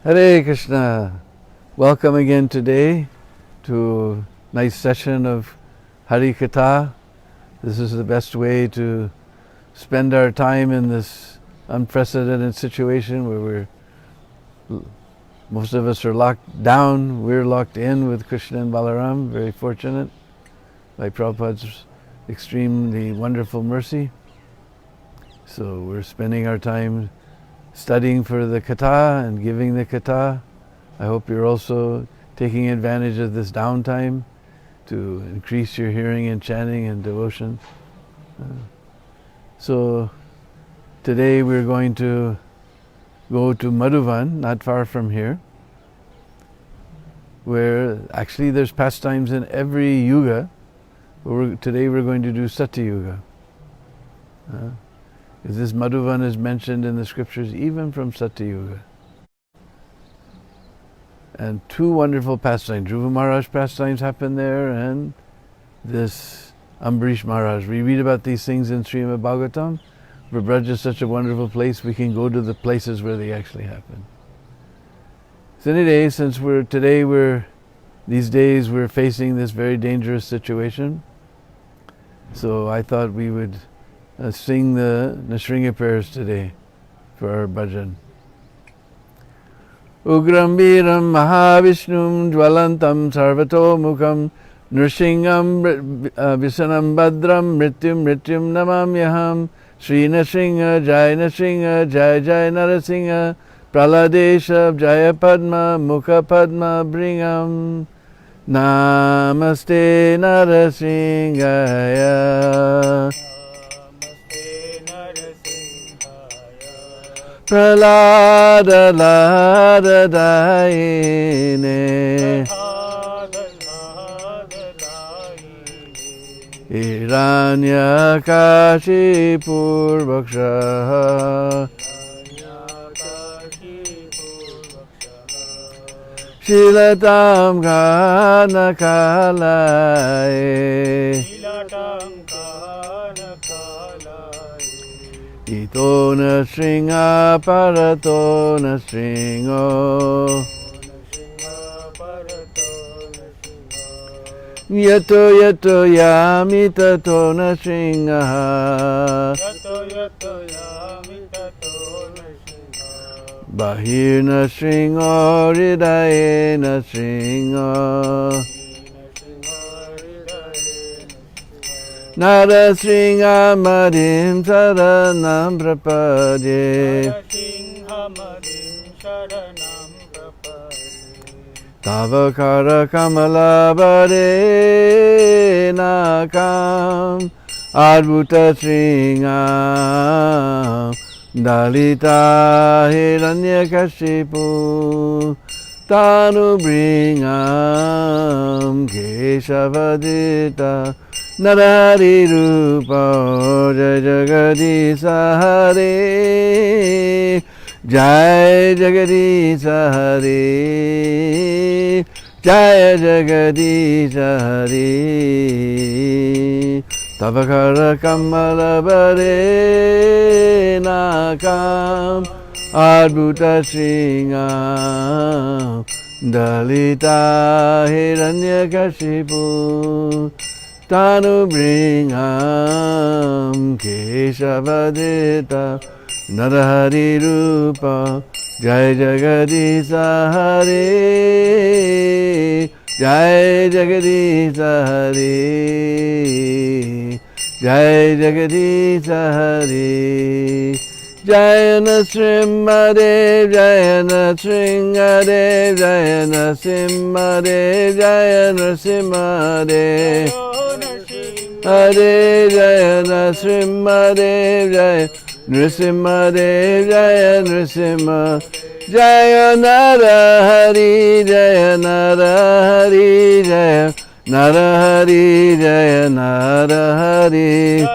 Hare Krishna. Welcome again today to a nice session of Hari Katha. This is the best way to spend our time in this unprecedented situation where most of us are locked down. We're locked in with Krishna and Balaram. Very fortunate by Prabhupada's extremely wonderful mercy. So we're spending our time studying for the Katha and giving the Katha. I hope you're also taking advantage of this downtime to increase your hearing and chanting and devotion. So today we're going to go to Madhuvan, not far from here, where actually there's pastimes in every yuga, but today we're going to do Satya Yuga. Because this Madhuvan is mentioned in the scriptures even from Satya Yuga. And two wonderful pastimes. Dhruva Maharaj pastimes happen there, and this Ambarisa Maharaj. We read about these things in Srimad Bhagavatam. But Braj is such a wonderful place, we can go to the places where they actually happen. So anyway, since these days we're facing this very dangerous situation, so I thought we would sing the Nrsimha prayers today for our bhajan. Ugram Viram Mahavishnum Dvalantam Sarvato Mukham Nrsingham Visanam Badram Mrityum Namamyaham Sri Nrsimha Jai Nrsimha Jai Jai Narasingha Praladesha Jaya Padma Mukha Padma Bringam Namaste Narasinghaya Pralada Lada Daine Hiranya Kashi Purvaksha Shilatam Kana Kalai Ito Nrsimha Parato Nrsimho Yato Yami Tato Nrsimha Bahir Nrsimho Hridaye Nrsimho Narasingha Madhim Saranam Prapade Tavakara Kamala Bade Nakam Adbhuta Sringam Dalita Hiranyakashipu Tanu Bringam Keshavadita Narari Rupa Jai Jagadisa Hare Jai Jagadisa Hare Jai Jagadisa Hare Tavakara Kamala Bare Nakam Adbhuta Sringam Dalita Hiranyakashipu Tanu Bringam Keshavadita Narahari Rupa Jai Jagadisa Hare Jai Jagadisa Hare Jai Jagadisa Hare Jaya Nrsimha Dev Jaya Nrsimha Dev Jaya Nrsimha Dev Jaya Nrsimha Dev Hare Jaya Nrsimha Dev Jaya Nrsimha Dev Jaya Nrsimha Jaya Narahari Jaya Narahari Jaya Narahari Jaya Narahari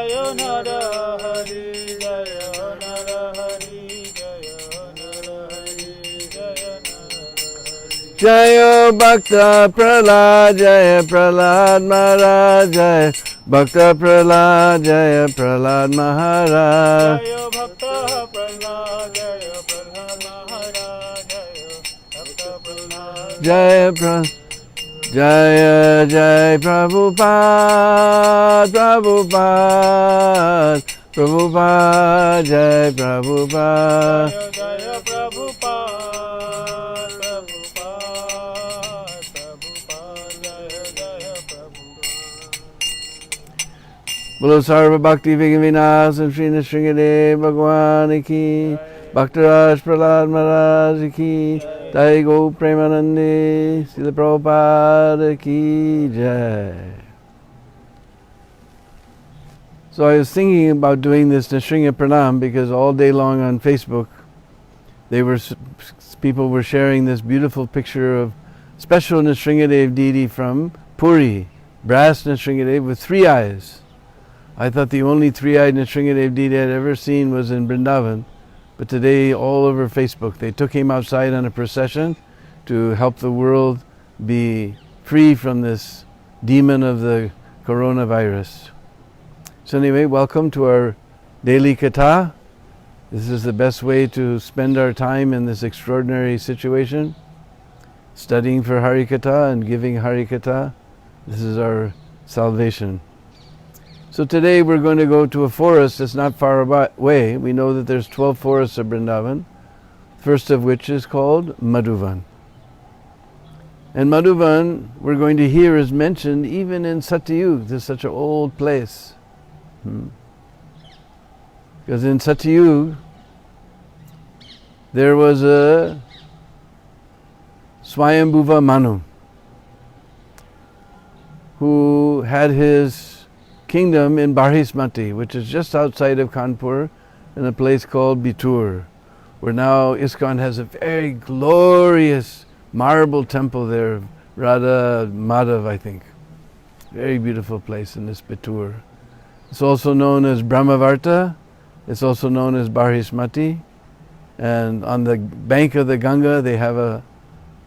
Jaya Bhakta Prahlad Jaya Prahlad Maharaj Jaya Bhakta Prahlad Jaya Prahlad Maharaj Jaya Bhakta Prahlad Jaya Prahlad Maharaj Jaya Jaya Jaya Prabhupada, Prabhupada, Prabhupada, Jaya Prabhupada. Jaya Jaya Prabhupada, Prabhupada, Prabhupada, Jaya Jaya Prabhupada. Bolo Sarva Bhakti Vigavinas and Sri Nrsingadev Bhagwan Ki, Bhaktaraj Prahlad Maharaj Ki, Jai Go Premanande, Srila Prabhupada Ki Jai. So I was thinking about doing this Nrsinga Pranam because all day long on Facebook, people were sharing this beautiful picture of special Nrsingadev deity from Puri, brass Nrsingadev with 3 eyes. I thought the only 3-eyed Nrsingadev deity I'd ever seen was in Vrindavan, but today all over Facebook they took him outside on a procession to help the world be free from this demon of the coronavirus. So anyway, welcome to our daily katha. This is the best way to spend our time in this extraordinary situation, studying for Harikatha and giving Harikatha. This is our salvation. So today we're going to go to a forest that's not far away. We know that there's 12 forests of Vrindavan, first of which is called Madhuvan. And Madhuvan, we're going to hear, is mentioned even in Satyug. This is such an old place. Because in Satyug, there was a Swayambhuva Manu who had his kingdom in Barhismati, which is just outside of Kanpur, in a place called Bitur, where now ISKCON has a very glorious marble temple there, Radha Madhav, I think. Very beautiful place in this Bitur. It's also known as Brahmavarta. It's also known as Barhismati. And on the bank of the Ganga, they have a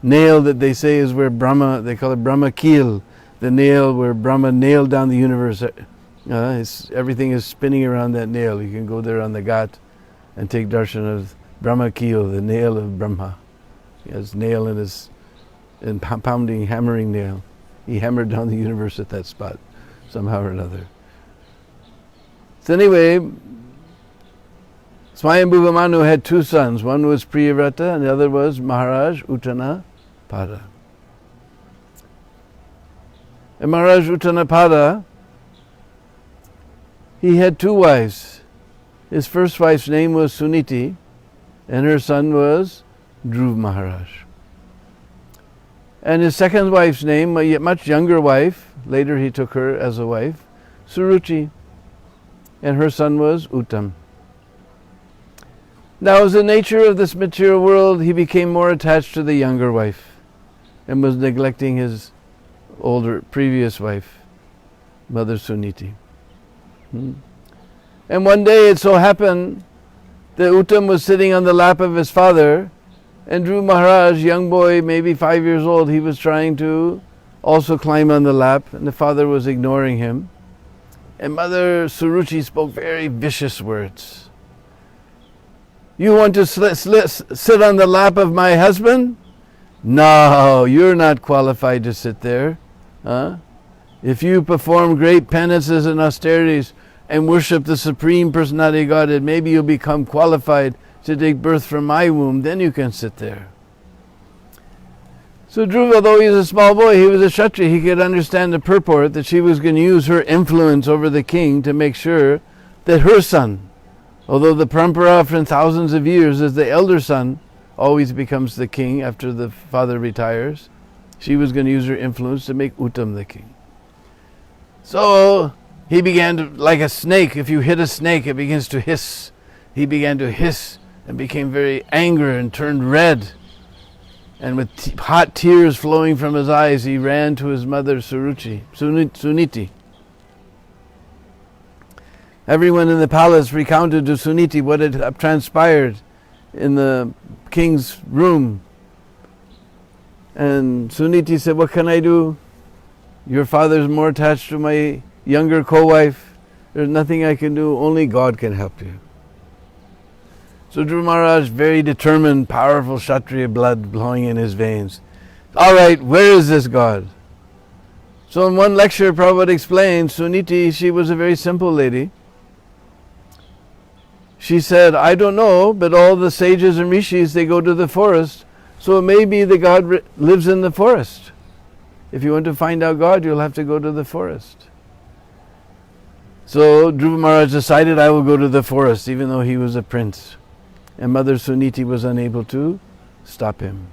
nail that they say is where Brahma, they call it Brahma Keel, the nail where Brahma nailed down the universe. Everything is spinning around that nail. You can go there on the Ghat and take darshan of Brahma Keel, the nail of Brahma. He has nail in his pounding, hammering nail. He hammered down the universe at that spot, somehow or another. So anyway, Swayambhuva Manu had 2 sons. One was Priyavrata and the other was Maharaj Uttanapada. And Maharaj Uttanapada, he had 2 wives. His first wife's name was Suniti, and her son was Dhruva Maharaj. And his second wife's name, a much younger wife, later he took her as a wife, Suruchi, and her son was Uttam. Now, as the nature of this material world, he became more attached to the younger wife and was neglecting his previous wife, Mother Suniti. And one day it so happened that Uttam was sitting on the lap of his father, and Dhruva Maharaj, young boy, maybe 5 years old, he was trying to also climb on the lap, and the father was ignoring him. And Mother Suruchi spoke very vicious words. You want to sit on the lap of my husband? No, you're not qualified to sit there. If you perform great penances and austerities and worship the Supreme Personality of Godhead, maybe you'll become qualified to take birth from my womb, then you can sit there. So Dhruva, though he's a small boy, he was a Kshatriya, he could understand the purport that she was going to use her influence over the king to make sure that her son, although the parampara for thousands of years is the elder son always becomes the king after the father retires, she was going to use her influence to make Uttam the king. So he began to, like a snake, if you hit a snake it begins to hiss. He began to hiss and became very angry and turned red. And with hot tears flowing from his eyes, he ran to his mother Suniti. Everyone in the palace recounted to Suniti what had transpired in the king's room. And Suniti said, what can I do? Your father's more attached to my younger co-wife. There's nothing I can do. Only God can help you. So Dhruva Maharaj, very determined, powerful Kshatriya blood blowing in his veins, All right, where is this God? So in one lecture, Prabhupada explained, Suniti, she was a very simple lady. She said, I don't know, but all the sages and rishis, they go to the forest. So it may be the God lives in the forest. If you want to find out God, you'll have to go to the forest. So Dhruva Maharaj decided, I will go to the forest, even though he was a prince. And Mother Suniti was unable to stop him.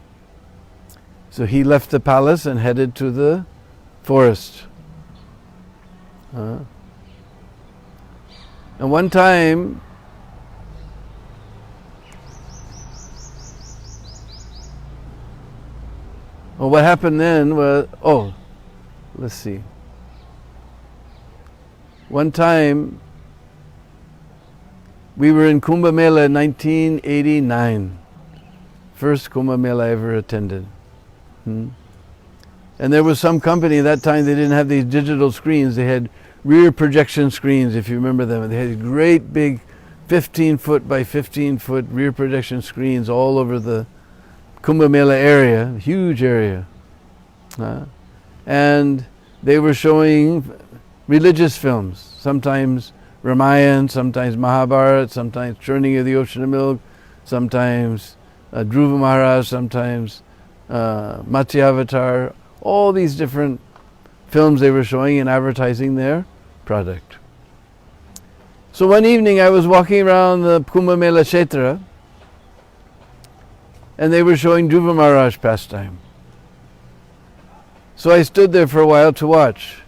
So he left the palace and headed to the forest. And one time, well, what happened then was, let's see. One time, we were in Kumbh Mela in 1989. First Kumbh Mela I ever attended. And there was some company, that time they didn't have these digital screens, they had rear projection screens, if you remember them. They had great big 15-foot by 15-foot rear projection screens all over the Kumbh Mela area, huge area. And they were showing religious films, sometimes Ramayana, sometimes Mahabharata, sometimes Churning of the Ocean of Milk, sometimes Dhruva Maharaj, sometimes Matsyavatar, all these different films they were showing and advertising their product. So one evening I was walking around the Kumbh Mela Kshetra and they were showing Dhruva Maharaj pastime. So I stood there for a while to watch.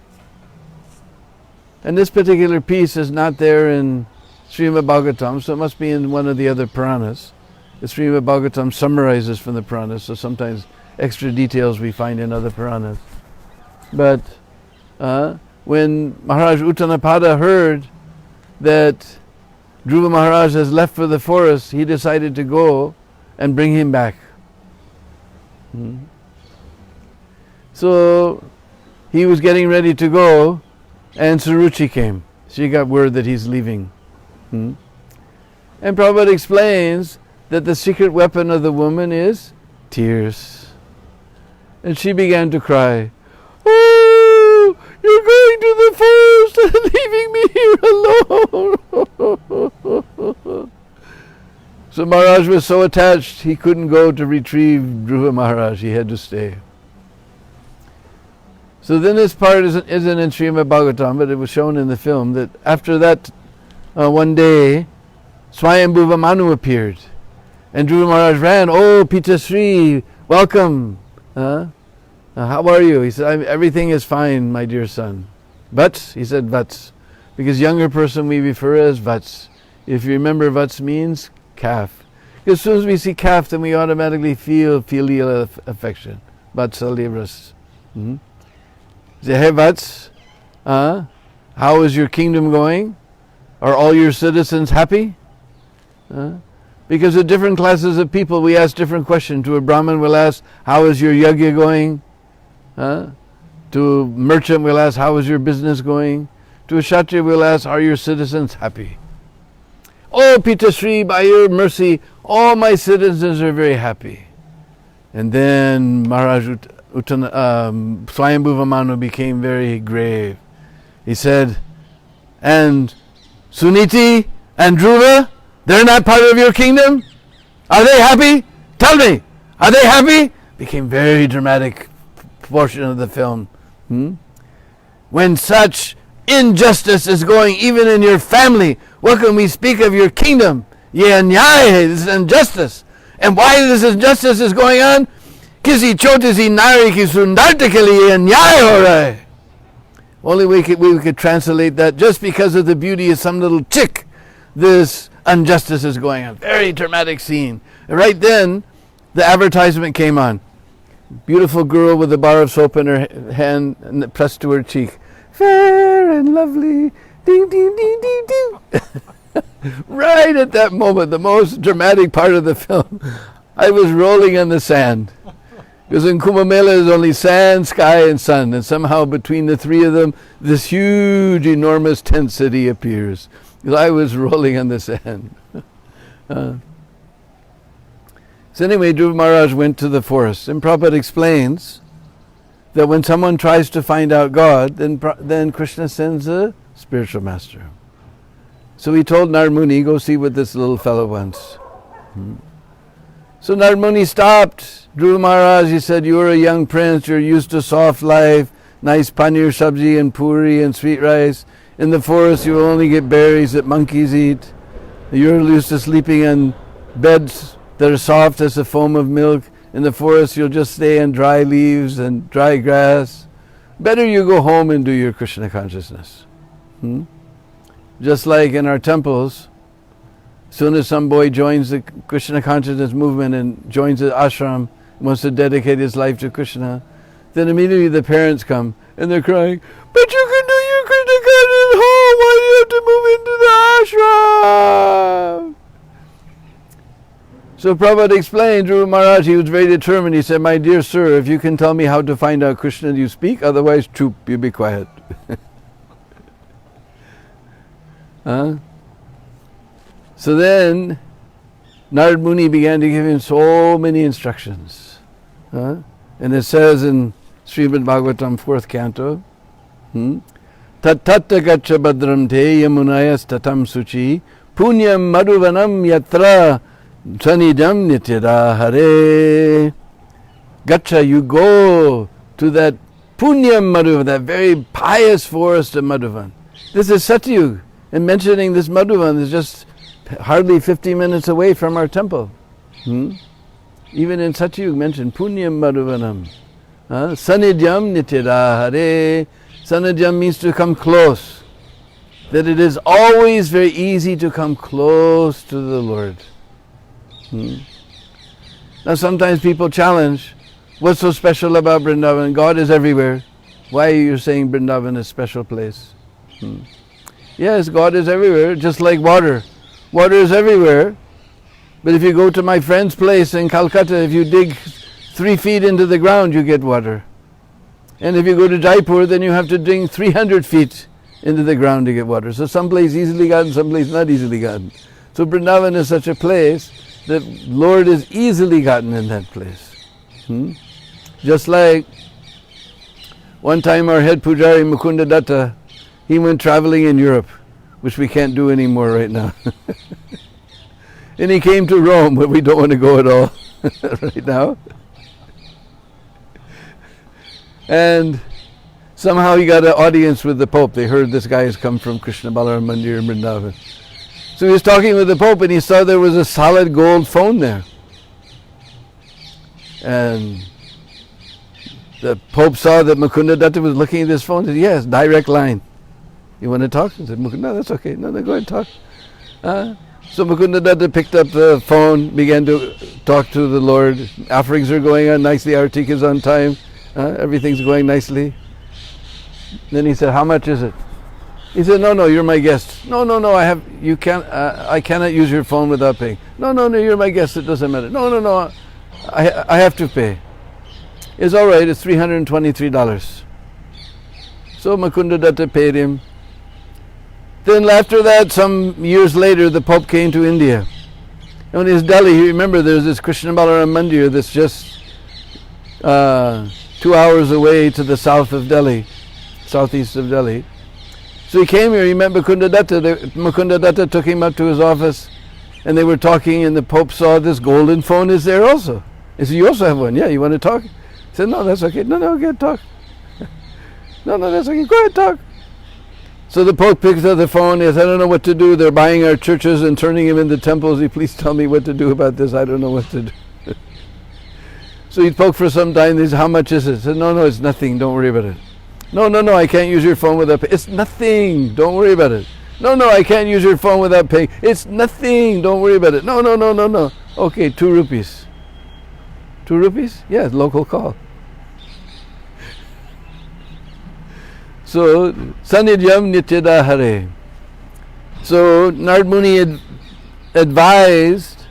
And this particular piece is not there in Srimad Bhagavatam, so it must be in one of the other Puranas. The Srimad Bhagavatam summarizes from the Puranas, so sometimes extra details we find in other Puranas. But when Maharaj Uttanapada heard that Dhruva Maharaj has left for the forest, he decided to go and bring him back. So he was getting ready to go, and Suruchi came. She got word that he's leaving. And Prabhupada explains that the secret weapon of the woman is tears. And she began to cry. Oh, you're going to the forest and leaving me here alone. So Maharaj was so attached, he couldn't go to retrieve Dhruva Maharaj. He had to stay. So then this part isn't in Srimad Bhagavatam, but it was shown in the film that after that one day, Swayambhuva Manu appeared. And Dhruva Maharaj ran, oh Pitasri, welcome. How are you? He said, everything is fine, my dear son. Vats? He said Vats. Because younger person we refer as Vats. If you remember, Vats means calf. Because as soon as we see calf, then we automatically feel filial affection. Vatsalyavras. He said, hey Vats, how is your kingdom going? Are all your citizens happy? Because of different classes of people, we ask different questions. To a Brahmin, we'll ask, how is your yajna going? To a merchant, we'll ask, how is your business going? To a Kshatriya, we'll ask, are your citizens happy? Oh, Pitasri, by your mercy, all my citizens are very happy. And then Maharaj Swayambhuva Manu became very grave. He said, and Suniti and Dhruva, they're not part of your kingdom? Are they happy? Tell me, are they happy? Became very dramatic portion of the film. When such injustice is going even in your family, what can we speak of your kingdom? This is injustice. And why this injustice is going on? Kisi choti si nari ki sundarta ke liye anyay ho raha hai. Only we could translate that, just because of the beauty of some little chick, this injustice is going on. Very dramatic scene. And right then, the advertisement came on. Beautiful girl with a bar of soap in her hand and pressed to her cheek. Fair and lovely. Ding, ding, ding, ding, ding. Right at that moment, the most dramatic part of the film, I was rolling on the sand. Because in Kumbh Mela is only sand, sky and sun. And somehow between the three of them, this huge, enormous tent city appears. Because I was rolling on the sand. So So anyway, Dhruva Maharaj went to the forest, and Prabhupada explains that when someone tries to find out God, then Krishna sends a spiritual master. So he told Narad Muni, go see what this little fellow wants. So Narad Muni stopped Dhruva Maharaj. He said, you're a young prince, you're used to soft life, nice paneer sabji and puri and sweet rice. In the forest you will only get berries that monkeys eat. You're used to sleeping on beds that are soft as the foam of milk. In the forest you'll just stay on dry leaves and dry grass. Better you go home and do your Krishna consciousness. Just like in our temples, as soon as some boy joins the Krishna consciousness movement and joins the ashram, wants to dedicate his life to Krishna, then immediately the parents come and they're crying, but you can do your Krishna consciousness at home, why do you have to move into the ashram? So Prabhupada explained, Dhruva Maharaj, he was very determined. He said, my dear sir, if you can tell me how to find out Krishna, you speak, otherwise, choop, you be quiet. So then, Narad Muni began to give him so many instructions. And it says in Srimad Bhagavatam, 4th canto, Tat tatta gacha badram te yamunayas tatam suchi punyam madhuvanam yatra sanidam nityada hare. Gacha, you go to that punyam Madhuvan, that very pious forest of Madhuvan. This is Satyug, and mentioning this Madhuvan is just hardly 50 minutes away from our temple. Even in Satyug mentioned punyam madhuvanam. Sanidyam nityada hare. Sanidyam means to come close. That it is always very easy to come close to the Lord. Now sometimes people challenge, what's so special about Vrindavan? God is everywhere. Why are you saying Vrindavan is a special place? Yes, God is everywhere, just like water. Water is everywhere, but if you go to my friend's place in Calcutta, if you dig 3 feet into the ground, you get water. And if you go to Jaipur, then you have to dig 300 feet into the ground to get water. So some place easily gotten, some place not easily gotten. So Vrindavan is such a place that Lord is easily gotten in that place. Just like one time our head pujari Mukunda Datta, he went traveling in Europe, which we can't do anymore right now. And he came to Rome, where we don't want to go at all right now. And somehow he got an audience with the Pope. They heard this guy has come from Krishna Balaram Mandir in Vrindavan. So he was talking with the Pope and he saw there was a solid gold phone there. And the Pope saw that Mukunda Datta was looking at this phone and said, yes, direct line. You want to talk? He said, no, that's okay. No, go ahead, talk. So Mukunda Datta picked up the phone, began to talk to the Lord. Offerings are going on nicely, Artik is on time, everything's going nicely. Then he said, how much is it? He said, no, you're my guest. No, I cannot use your phone without paying. No, you're my guest, it doesn't matter. No, I have to pay. It's all right, it's $323. So Mukunda Datta paid him. Then after that, some years later, the Pope came to India. And when he was in Delhi, you remember there's this Krishna Balaram Mandir that's just 2 hours away to the south of Delhi, southeast of Delhi. So he came here, he met Mukunda Datta. Mukunda Datta took him up to his office and they were talking and the Pope saw this golden phone is there also. He said, you also have one? Yeah, you want to talk? He said, no, that's okay. No, go ahead, talk. No, that's okay. Go ahead, talk. So the Pope picks up the phone. He says, I don't know what to do. They're buying our churches and turning them into temples. Please tell me what to do about this. I don't know what to do. So he spoke for some time. He said, how much is it? He said, no, it's nothing. Don't worry about it. No, I can't use your phone without paying. It's nothing. Don't worry about it. No, I can't use your phone without paying. It's nothing. Don't worry about it. No. Okay, 2 rupees. 2 rupees? Yeah, local call. So, Sanidyam Nityada Hare. So, Narad Muni advised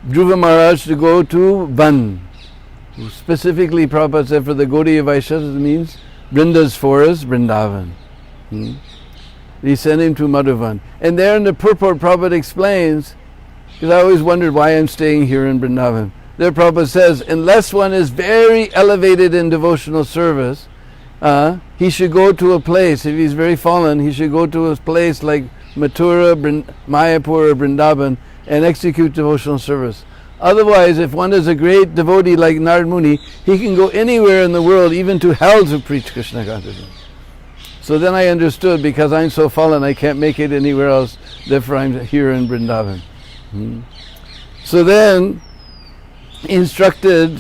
Dhruva Maharaj to go to Van. Specifically, Prabhupada said for the Gaudiya Vaishnavas, it means Vrinda's forest, Vrindavan. He sent him to Madhuvan. And there in the purport, Prabhupada explains because I always wondered why I'm staying here in Vrindavan. There Prabhupada says, unless one is very elevated in devotional service, he should go to a place, if he's very fallen, he should go to a place like Mathura, Mayapur or Vrindavan and execute devotional service. Otherwise, if one is a great devotee like Narad Muni, he can go anywhere in the world, even to hell, to preach Krishna consciousness. So then I understood, because I'm so fallen, I can't make it anywhere else, therefore I'm here in Vrindavan. So then, instructed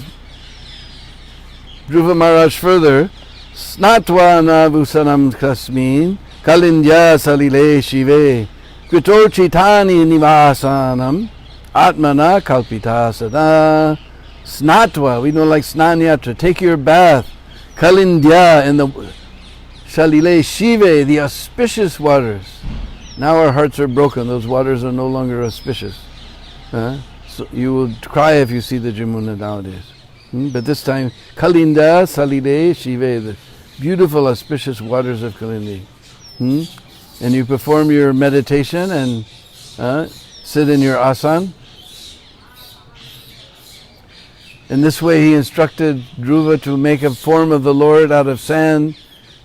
Dhruva Maharaj further, Snatva navusanam kasmin kalindya salile shive kutochitani nivasanam atmana kalpita sada. Snatva, we know like Snanyatra, take your bath, kalindya, in the salile shive, the auspicious waters. Now our hearts are broken, those waters are no longer auspicious. So you will cry if you see the Jamuna nowadays. But this time, Kalinda Salide Shive, the beautiful auspicious waters of Kalindi. And you perform your meditation and sit in your asan. In this way he instructed Dhruva to make a form of the Lord out of sand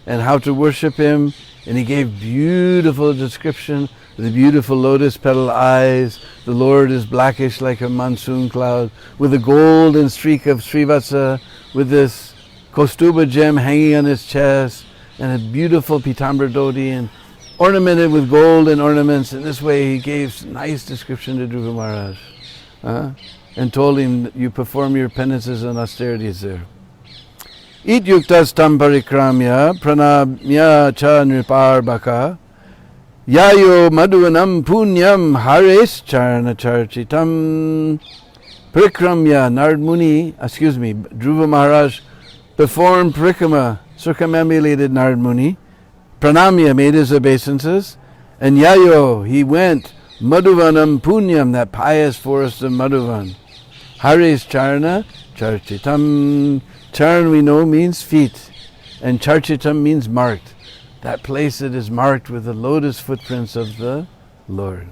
and how to worship him. And he gave beautiful description, the beautiful lotus petal eyes. The Lord is blackish like a monsoon cloud, with a golden streak of Srivatsa, with this Kaustuba gem hanging on his chest, and a beautiful Pitambara dhoti, and ornamented with golden ornaments. In this way he gave nice description to Dhruva Maharaj, and told him, you perform your penances and austerities there. It yuktas tam parikramya pranamya cha nriparbaka yayo madhuvanam punyam hares charana charchitam. Parikramya, Dhruva Maharaj performed parikrama, circumambulated Narad Muni. Pranamya, made his obeisances. And yayo, he went Madhuvanam punyam, that pious forest of Madhuvan. Hares charana charchitam. Charan, we know, means feet, and charchitam means marked. That place that is marked with the lotus footprints of the Lord.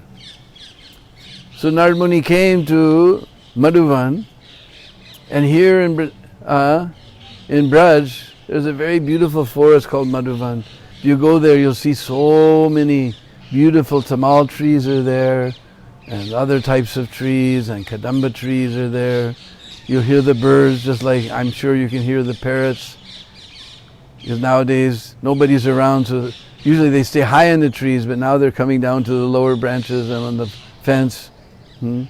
So Narad Muni came to Madhuvan, and here in Braj, there's a very beautiful forest called Madhuvan. If you go there, you'll see so many beautiful tamal trees are there, and other types of trees, and kadamba trees are there. You'll hear the birds, just like I'm sure you can hear the parrots. Because nowadays nobody's around, so usually they stay high in the trees, but now they're coming down to the lower branches and on the fence. And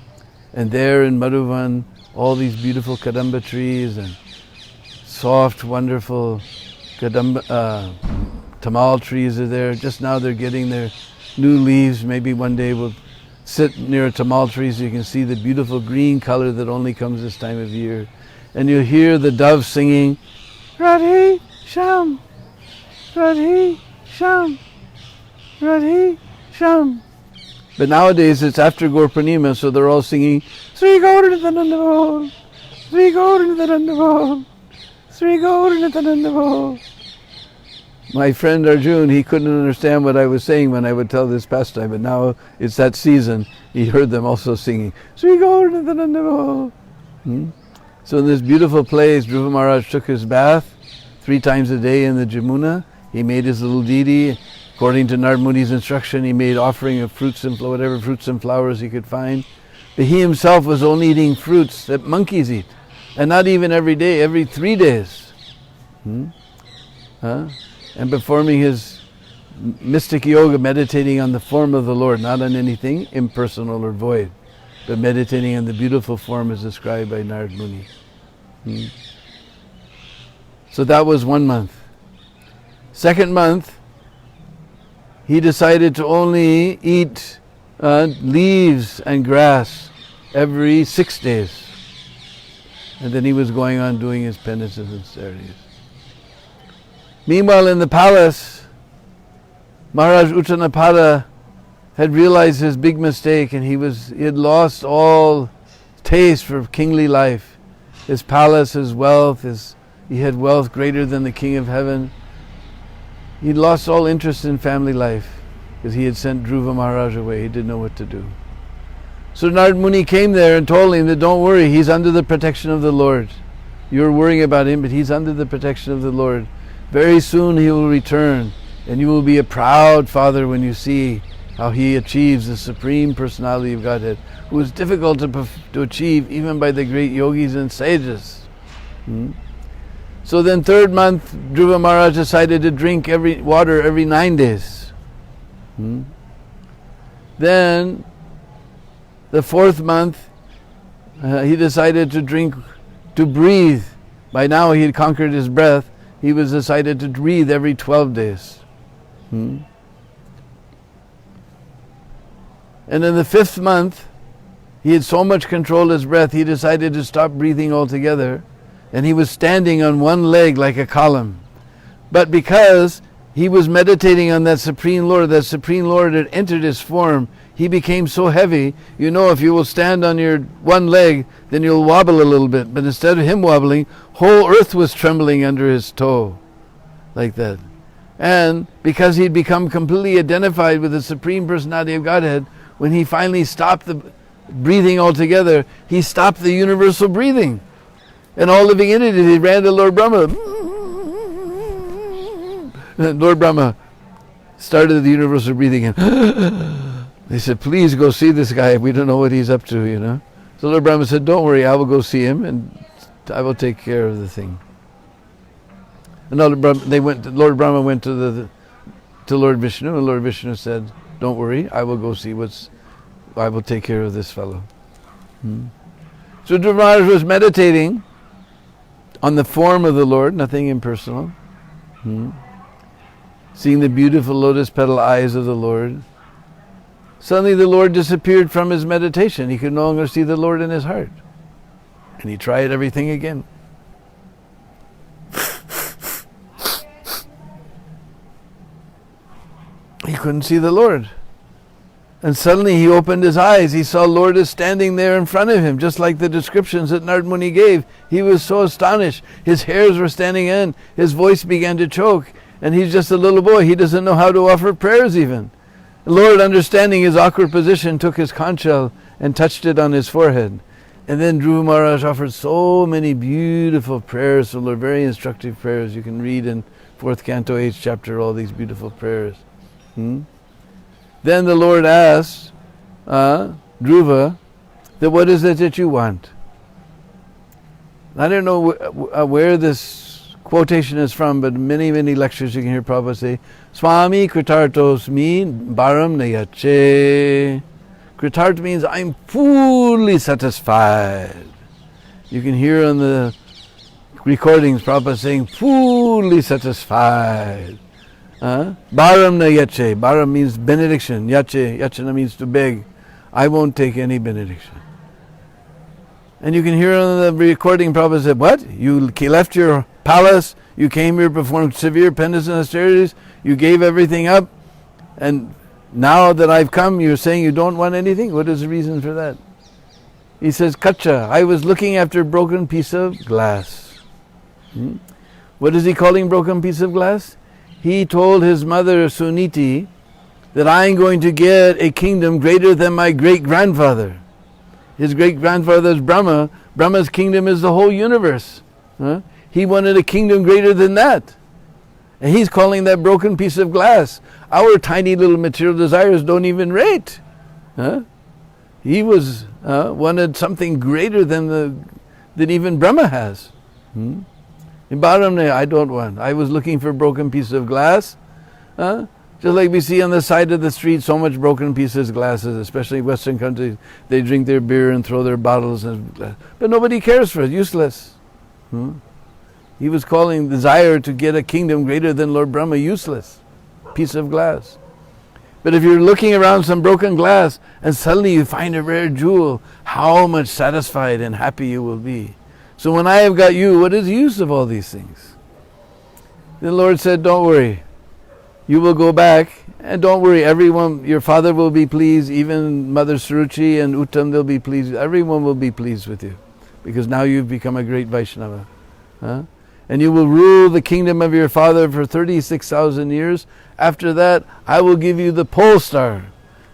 there in Madhuvan, all these beautiful kadamba trees and soft, wonderful tamal trees are there. Just now they're getting their new leaves. Maybe one day we'll sit near a tamal tree so you can see the beautiful green color that only comes this time of year. And you'll hear the doves singing, Radhe Sham, Radhe Sham, Radhe Sham. But nowadays it's after Gaur Purnima, so they're all singing, Sri Gauranatanandavol, Sri Gauranatanandavol, Sri Gauranatanandavol. My friend Arjun, he couldn't understand what I was saying when I would tell this pastime, but now it's that season, he heard them also singing, Sri Gauranatanandavol. So in this beautiful place, Dhruva Maharaj took his bath 3 times a day in the Jamuna. He made his little deity. According to Narad Muni's instruction, he made offering of fruits and whatever fruits and flowers he could find. But he himself was only eating fruits that monkeys eat. And not even every day, every 3 days. And performing his mystic yoga, meditating on the form of the Lord, not on anything impersonal or void, but meditating on the beautiful form as described by Narad Muni. So that was 1 month. 2nd month, he decided to only eat leaves and grass every 6 days. And then he was going on doing his penances and austerities. Meanwhile, in the palace, Maharaj Uttanapada had realized his big mistake, and he had lost all taste for kingly life. His palace, his wealth, he had wealth greater than the king of heaven. He'd lost all interest in family life because he had sent Dhruva Maharaj away. He didn't know what to do. So Narad Muni came there and told him that don't worry, he's under the protection of the Lord. You're worrying about him, but he's under the protection of the Lord. Very soon he will return, and you will be a proud father when you see how he achieves the Supreme Personality of Godhead, who is difficult to achieve even by the great yogis and sages. So then 3rd month, Dhruva Maharaj decided to drink water every 9 days. Then the 4th month, he decided to breathe. By now he had conquered his breath. He was decided to breathe every 12 days. And in the 5th month, he had so much control his breath, he decided to stop breathing altogether. And he was standing on one leg like a column. But because he was meditating on that Supreme Lord had entered his form, he became so heavy. You know, if you will stand on your one leg, then you'll wobble a little bit. But instead of him wobbling, whole earth was trembling under his toe, like that. And because he'd become completely identified with the Supreme Personality of Godhead, when he finally stopped the breathing altogether, he stopped the universal breathing. And all living entities ran to Lord Brahma. And Lord Brahma started the universal breathing, and they said, please go see this guy. We don't know what he's up to, you know. So Lord Brahma said, don't worry, I will go see him and I will take care of the thing. And Lord Brahma went to Lord Vishnu, and Lord Vishnu said, don't worry, I will go see I will take care of this fellow. So Dhruva Maharaj was meditating on the form of the Lord, nothing impersonal. Seeing the beautiful lotus petal eyes of the Lord. Suddenly the Lord disappeared from his meditation. He could no longer see the Lord in his heart. And he tried everything again. He couldn't see the Lord. And suddenly he opened his eyes. He saw Lord is standing there in front of him, just like the descriptions that Narad Muni gave. He was so astonished. His hairs were standing in. His voice began to choke. And he's just a little boy. He doesn't know how to offer prayers even. The Lord, understanding his awkward position, took his conch shell and touched it on his forehead. And then Dhruva Maharaj offered so many beautiful prayers to the Lord, very instructive prayers. You can read in 4th Canto, 8th chapter, all these beautiful prayers. Then the Lord asked Dhruva, that what is it that you want? I don't know where this quotation is from, but many, many lectures you can hear Prabhupada say, Swami Kritartosmi Bharam Nayache. Kritarta means I'm fully satisfied. You can hear on the recordings Prabhupada saying, fully satisfied. Bharam Nayache. Bharam means benediction. Yachana means to beg. I won't take any benediction. And you can hear on the recording Prabhupada said, what? You left your palace, you came here, performed severe penance and austerities, you gave everything up, and now that I've come, you're saying you don't want anything? What is the reason for that? He says, Kacha, I was looking after a broken piece of glass. What is he calling broken piece of glass? He told his mother Suniti that I'm going to get a kingdom greater than my great-grandfather. His great-grandfather is Brahma. Brahma's kingdom is the whole universe. He wanted a kingdom greater than that. And he's calling that broken piece of glass. Our tiny little material desires don't even rate. He wanted something greater than even Brahma has. In Bharam, I don't want. I was looking for a broken piece of glass. Just like we see on the side of the street, so much broken pieces of glasses, especially Western countries. They drink their beer and throw their bottles. But nobody cares for it, useless. He was calling desire to get a kingdom greater than Lord Brahma useless. Piece of glass. But if you're looking around some broken glass and suddenly you find a rare jewel, how much satisfied and happy you will be. So when I have got you, what is the use of all these things? The Lord said, don't worry. You will go back, and don't worry, everyone, your father will be pleased, even Mother Suruchi and Uttam, they'll be pleased. Everyone will be pleased with you, because now you've become a great Vaishnava. And you will rule the kingdom of your father for 36,000 years. After that, I will give you the pole star.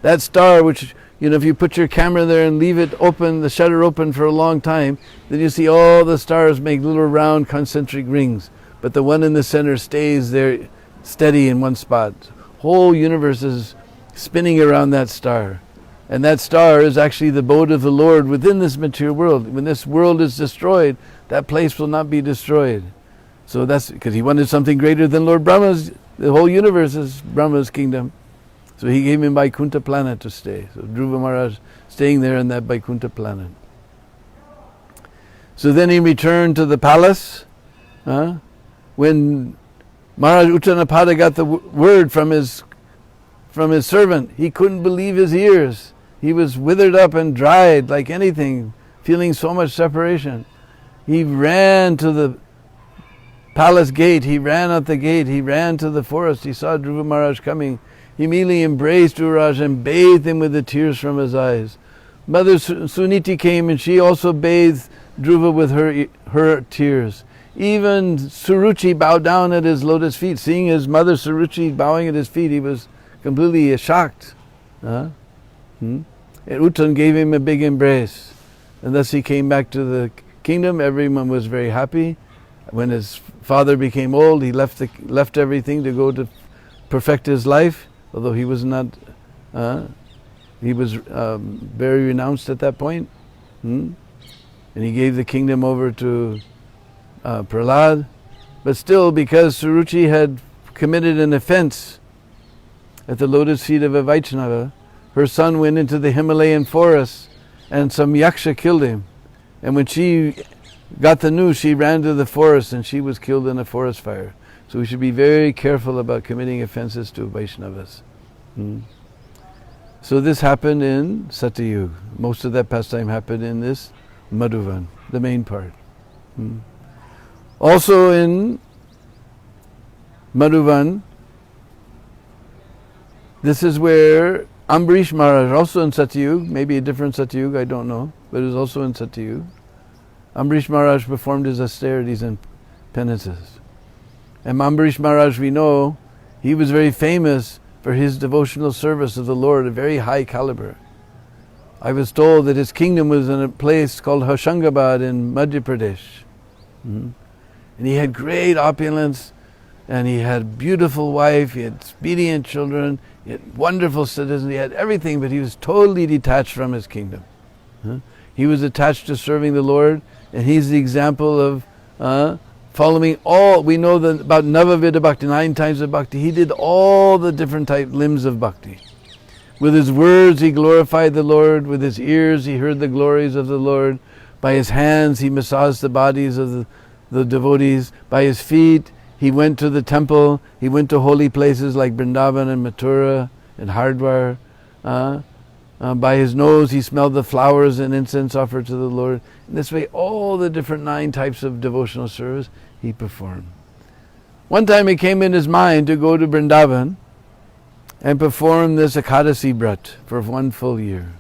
That star which if you put your camera there and leave it open, the shutter open for a long time, then you see all the stars make little round concentric rings. But the one in the center stays there steady in one spot. Whole universe is spinning around that star. And that star is actually the abode of the Lord within this material world. When this world is destroyed, that place will not be destroyed. So that's because he wanted something greater than Lord Brahma's. The whole universe is Brahma's kingdom. So he gave him Vaikuntha planet to stay. So Dhruva Maharaj staying there in that Vaikuntha planet. So then he returned to the palace. When Maharaj Uttanapada got the word from his servant, he couldn't believe his ears. He was withered up and dried like anything, feeling so much separation. He ran to the palace gate, he ran out the gate, he ran to the forest, he saw Dhruva Maharaj coming. He immediately embraced Dhruva Maharaj and bathed him with the tears from his eyes. Mother Suniti came and she also bathed Dhruva with her tears. Even Suruchi bowed down at his lotus feet. Seeing his mother Suruchi bowing at his feet, he was completely shocked. And Uttan gave him a big embrace. And thus he came back to the kingdom. Everyone was very happy. When his father became old, he left everything to go to perfect his life, although he was not, he was very renounced at that point. And he gave the kingdom over to Prahlad. But still, because Suruchi had committed an offense at the lotus feet of a Vaishnava, her son went into the Himalayan forest and some yaksha killed him. And when she got the news, she ran to the forest and she was killed in a forest fire. So we should be very careful about committing offenses to Vaishnavas. So this happened in Satyug. Most of that pastime happened in this Madhuvan, the main part. Also in Madhuvan, this is where Ambarish Maharaj, also in Satyug, maybe a different Satyug, I don't know, but it was also in Satyug. Ambarish Maharaj performed his austerities and penances. And Ambarish Maharaj, we know, he was very famous for his devotional service of the Lord, a very high caliber. I was told that his kingdom was in a place called Hoshangabad in Madhya Pradesh. And he had great opulence, and he had a beautiful wife, he had obedient children, he had wonderful citizens, he had everything, but he was totally detached from his kingdom. He was attached to serving the Lord, and he's the example of following all. We know that about Navavida Bhakti, 9 types of Bhakti. He did all the different limbs of Bhakti. With his words he glorified the Lord, with his ears he heard the glories of the Lord, by his hands he massaged the bodies of the devotees, by his feet he went to the temple, he went to holy places like Vrindavan and Mathura and Hardwar. By his nose he smelled the flowers and incense offered to the Lord. In this way, all the different 9 types of devotional service he performed. One time it came in his mind to go to Vrindavan and perform this Ekadasi Brat for 1 full year.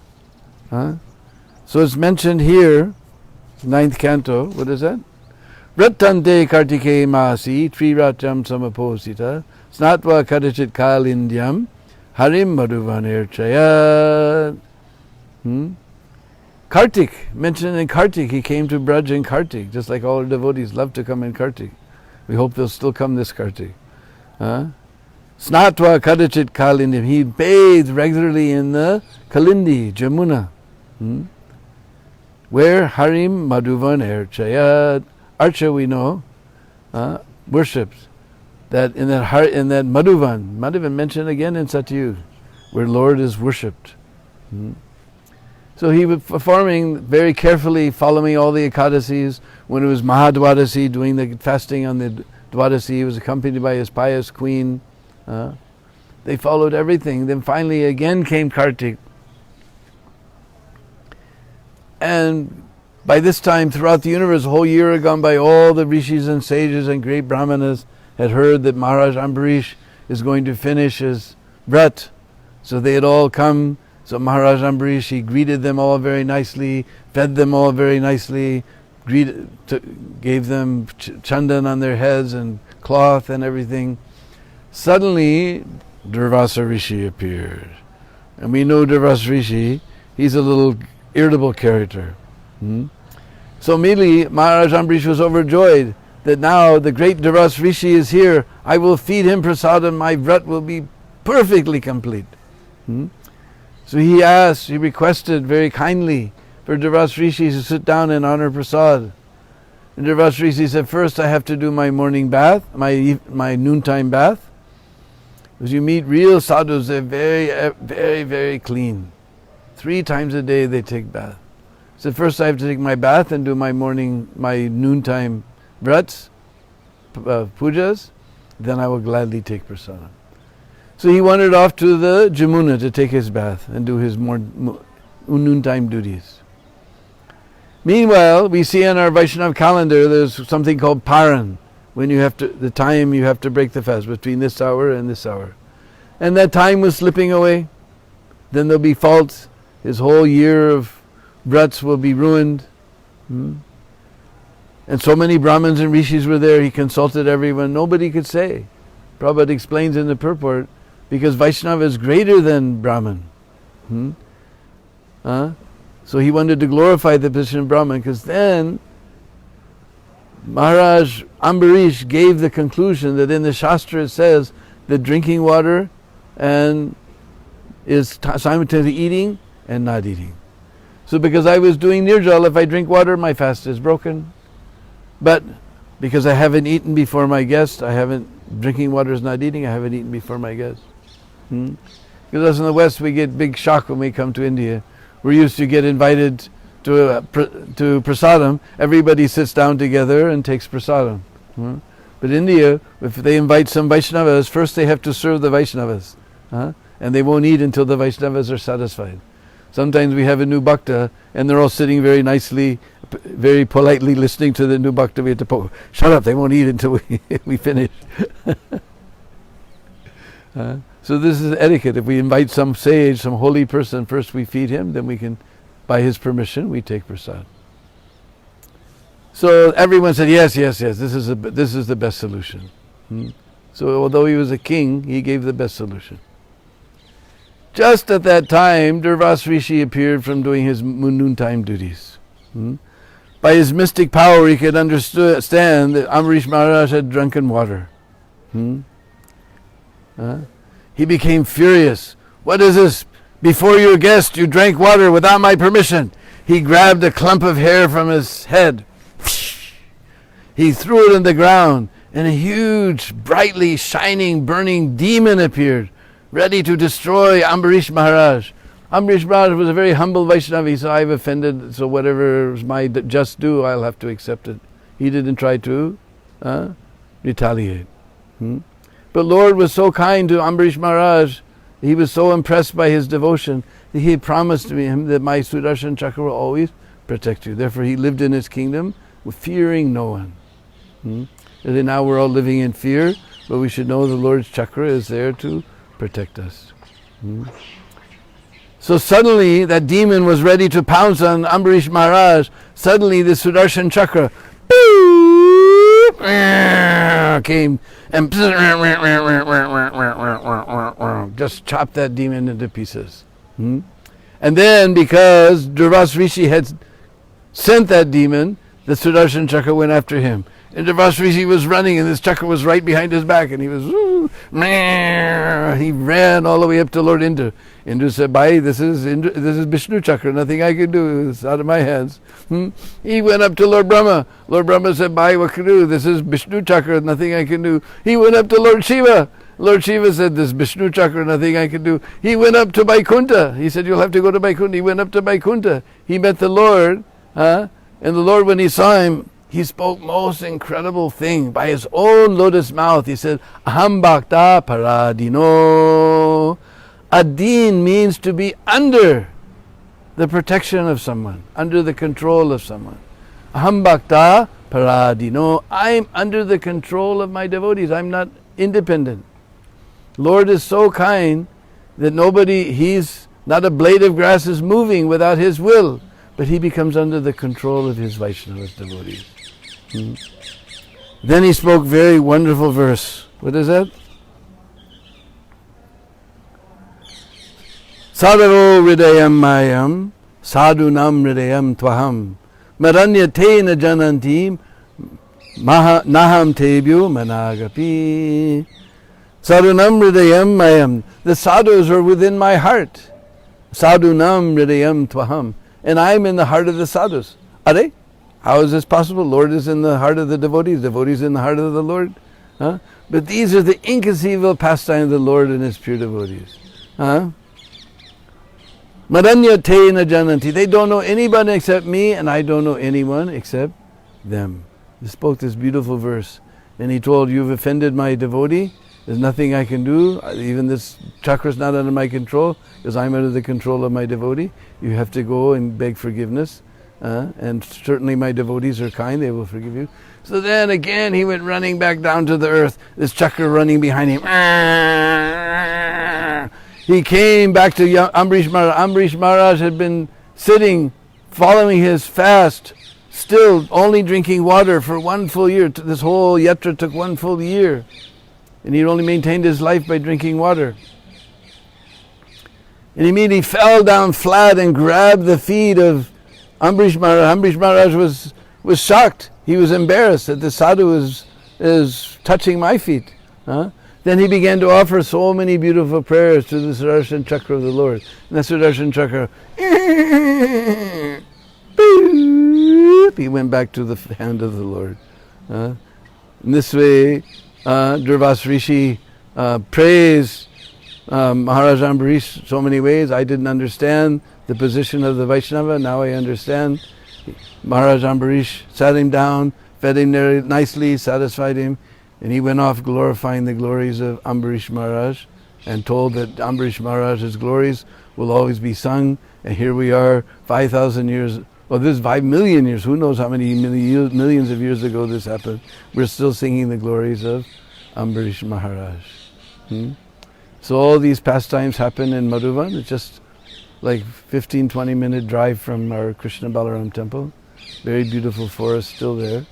So it's mentioned here, 9th canto, what is that? Vrattante kartike masi triratjam samaposita snatva kadachit kalindyam Harim Madhuvan Chayat. Kartik, mentioned in Kartik, he came to Braj in Kartik, just like all our devotees love to come in Kartik. We hope they'll still come this Kartik. Snatva Kadachit Kalindi, he bathed regularly in the Kalindi, Jamuna. Where Harim Madhuvan Chayat. Archa we know, worships. That in that Madhuvan mentioned again in Satyug, where Lord is worshipped. So he was performing very carefully, following all the Ekadasis. When it was Mahadwadasi, doing the fasting on the Dwadasi, he was accompanied by his pious queen. They followed everything. Then finally again came Kartik. And by this time, throughout the universe, a whole year had gone by, all the rishis and sages and great brahmanas had heard that Maharaj Ambarish is going to finish his vrat. So they had all come. So Maharaj Ambarish, he greeted them all very nicely, fed them all very nicely, gave them chandan on their heads and cloth and everything. Suddenly, Durvasa Rishi appeared. And we know Durvasa Rishi he's a little irritable character. So immediately Maharaj Ambrish was overjoyed that now the great Dhruva Rishi is here. I will feed him prasadam, my vrat will be perfectly complete. So he requested very kindly for Dhruva Rishi to sit down and honor prasad. And Dhruva Rishi said, first I have to do my morning bath, my noontime bath. Because you meet real sadhus, they're very, very, very clean. 3 times a day they take bath. So first I have to take my bath and do my noontime vrats, pujas, then I will gladly take prasadam. So he wandered off to the Jamuna to take his bath and do his noontime duties. Meanwhile, we see on our Vaishnava calendar there's something called Paran, when the time you have to break the fast, between this hour and this hour. And that time was slipping away. Then there'll be faults. His whole year of vrats will be ruined. And so many Brahmins and Rishis were there, he consulted everyone, nobody could say. Prabhupada explains in the purport, because Vaishnava is greater than Brahman. So he wanted to glorify the position of Brahman, because then Maharaj Ambarish gave the conclusion that in the Shastra it says that drinking water and is simultaneously eating and not eating. So because I was doing nirjal, if I drink water, my fast is broken. But because I haven't eaten before my guest, drinking water is not eating, I haven't eaten before my guest. Because us in the West, we get big shock when we come to India. We're used to get invited to prasadam. Everybody sits down together and takes prasadam. But India, if they invite some Vaishnavas, first they have to serve the Vaishnavas. And they won't eat until the Vaishnavas are satisfied. Sometimes we have a new bhakta and they're all sitting very nicely, very politely listening to the new bhakta. We have to shut up, they won't eat until we finish. So this is etiquette. If we invite some sage, some holy person, first we feed him, then we can, by his permission, we take prasad. So everyone said, yes, this is the best solution. So although he was a king, he gave the best solution. Just at that time, Dhruva Rishi appeared from doing his noontime duties. By his mystic power, he could understand that Ambarish Maharaj had drunken water. He became furious. What is this? Before your guest, you drank water without my permission. He grabbed a clump of hair from his head. He threw it on the ground, and a huge, brightly shining, burning demon appeared, ready to destroy Ambarish Maharaj. Ambarish Maharaj was a very humble Vaishnava. He said, I've offended, so whatever is my just due, I'll have to accept it. He didn't try to retaliate. But Lord was so kind to Ambarish Maharaj, he was so impressed by his devotion, that he promised him that my Sudarshan Chakra will always protect you. Therefore he lived in his kingdom, fearing no one. And now we're all living in fear, but we should know the Lord's Chakra is there to protect us. So suddenly that demon was ready to pounce on Ambarish Maharaj. Suddenly the Sudarshan Chakra came and just chopped that demon into pieces. And then because Dhruva Rishi had sent that demon, the Sudarshan Chakra went after him. And Dhruva Rishi was running, and this chakra was right behind his back, and he was, he ran all the way up to Lord Indra. Indra said, Bhai, this is Vishnu Chakra, nothing I can do, it's out of my hands. He went up to Lord Brahma. Lord Brahma said, Bhai, what can I do? This is Vishnu Chakra, nothing I can do. He went up to Lord Shiva. Lord Shiva said, this Vishnu Chakra, nothing I can do. He went up to Vaikuntha. He said, you'll have to go to Vaikuntha. He went up to Vaikuntha. He met the Lord, and the Lord, when he saw him, he spoke most incredible thing. By his own lotus mouth, he said, Aham Bhakta Paradino. Adin means to be under the protection of someone, under the control of someone. Aham Bhakta Paradino. I'm under the control of my devotees. I'm not independent. Lord is so kind that he's not a blade of grass is moving without his will, but he becomes under the control of his Vaishnava devotees. Then he spoke very wonderful verse. What is that? Saravo hridayam mayam, sadhunam hridayam tvaham, maranya te na janantim, naham tebyu managapi. Sadhunam hridayam mayam. The sadhus are within my heart. Sadhunam hridayam tvaham. And I'm in the heart of the sadhus. Are? How is this possible? Lord is in the heart of the devotees. Devotees in the heart of the Lord. Huh? But these are the inconceivable pastimes of the Lord and His pure devotees. Huh? Maranya te na jananti. They don't know anybody except me, and I don't know anyone except them. He spoke this beautiful verse. And he told, you've offended my devotee. There's nothing I can do. Even this chakra is not under my control, because I'm under the control of my devotee. You have to go and beg forgiveness. And certainly my devotees are kind, they will forgive you. So then again he went running back down to the earth, this chakra running behind him. He came back to Ambarish Maharaj. Ambarish Maharaj had been sitting, following his fast, still only drinking water for 1 full year. This whole yatra took 1 full year. And he only maintained his life by drinking water. And immediately fell down flat and grabbed the feet of Ambarish Maharaj. Ambarish Maharaj was shocked. He was embarrassed that the sadhu is touching my feet. Then he began to offer so many beautiful prayers to the Sudarshan Chakra of the Lord. And the Sudarshan Chakra, he went back to the hand of the Lord. In this way, Dhruva Rishi praised Maharaj Ambarish so many ways. I didn't understand the position of the Vaishnava. Now I understand. Maharaj Ambarish sat him down, fed him very nicely, satisfied him, and he went off glorifying the glories of Ambarish Maharaj and told that Ambarish Maharaj's glories will always be sung. And here we are, 5,000 years, well, this is 5 million years, who knows how many millions of years ago this happened. We're still singing the glories of Ambarish Maharaj. So all these pastimes happen in Madhuvan. It's just like 15-20 minute drive from our Krishna Balaram temple. Very beautiful forest still there.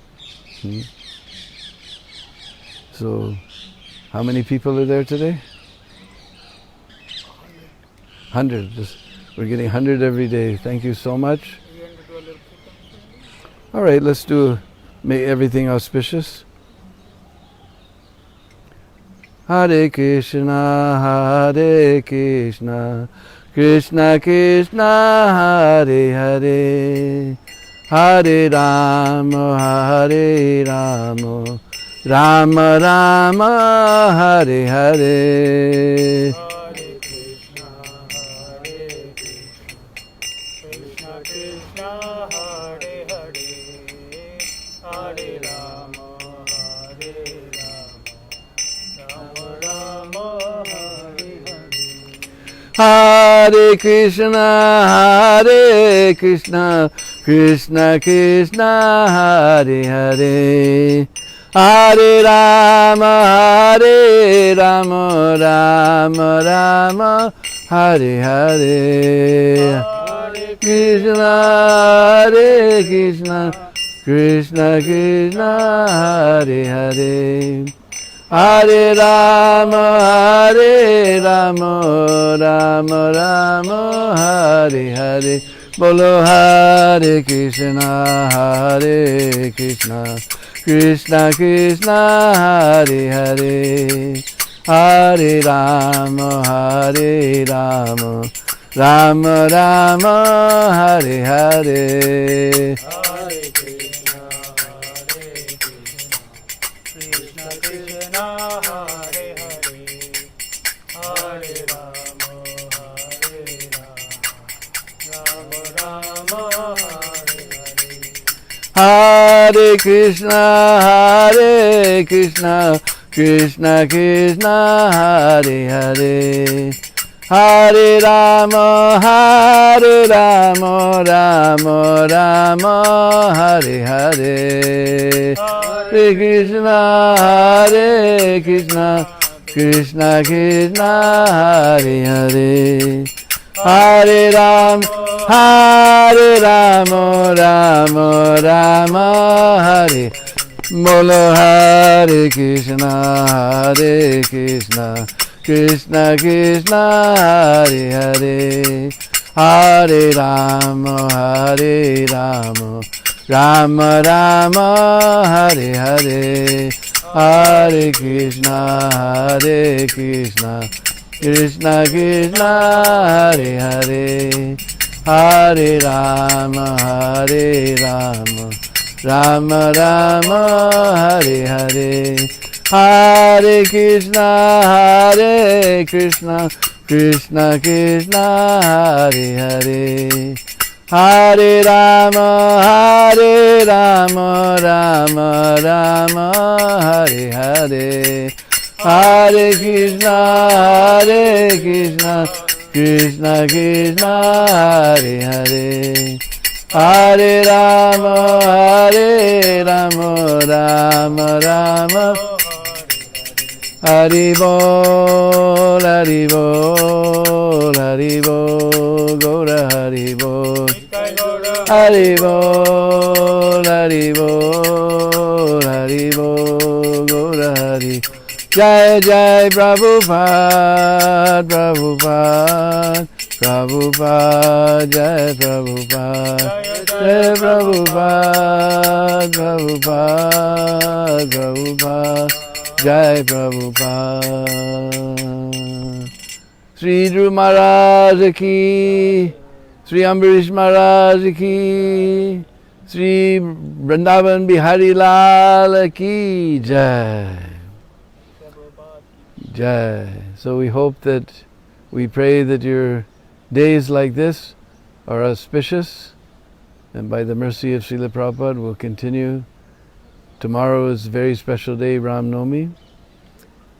So how many people are there today? 100. We're getting 100 every day. Thank you so much. All right, let's make everything auspicious. Hare Krishna, Krishna Krishna, Hare Hare, Hare Rama, Hare Rama, Rama Rama, Hare Hare. Hare Krishna, Hare Krishna, Krishna Krishna, Hare Hare, Hare Rama, Hare Rama, Rama Rama, Hare Hare. Hare Krishna, Hare Krishna, Krishna Krishna, Hare Hare, Hare Rama, Hare Rama, Rama Rama, Hare Hare. Bolo Hare Krishna, Hare Krishna, Krishna Krishna, Hare Hare, Hare Rama, Hare Rama, Rama Rama, Hare Hare. Hare Krishna, Hare Krishna, Krishna Krishna, Hare Hare, Hare Rama, Hare Rama, Rama Rama, Hare Hare. Hare Krishna, Hare Krishna, Krishna Krishna, Hare Hare, Hare Ram, Hare Rama, Rama Rama, Hare. Bolo Hare Krishna, Hare Krishna, Krishna Krishna Hare Hare, Hare Rama Hare Rama, Rama Rama Hare Hare, Hare Krishna Hare Krishna, Krishna Krishna Hare Hare, Hare Rama Hare Rama, Rama Rama Hare Hare, Hare Krishna Hare Krishna, Krishna Krishna Hare Hare, Hare Rama Rama Rama Hare Hare, Hare Krishna Krishna, Krishna Krishna Hare Hare, Hare Rama Rama Rama, Hari Bol, Hari Bol, Hari Bol, Gaura Hari Bol, Hari Bol, Hari Bol, Hari Bol, Gaura Hari. Jai Jai Prabhupada, Prabhupada, Prabhupada, Jai Prabhupada, Jai Prabhupada, Prabhupada, Prabhupada, Jai Prabhupada. Sri Dhruva Maharaj ki, Sri Ambarisa Maharaj ki, Sri Vrindavan Bihari Lal ki Jai. Jai. So we hope that, we pray that your days like this are auspicious, and by the mercy of Srila Prabhupada will continue. Tomorrow is a very special day, Ram Navami,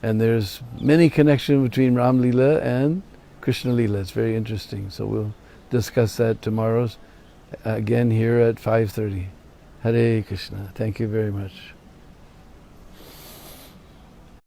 and there's many connection between Ram Leela and Krishna Leela. It's very interesting. So we'll discuss that tomorrow again here at 5:30. Hare Krishna. Thank you very much.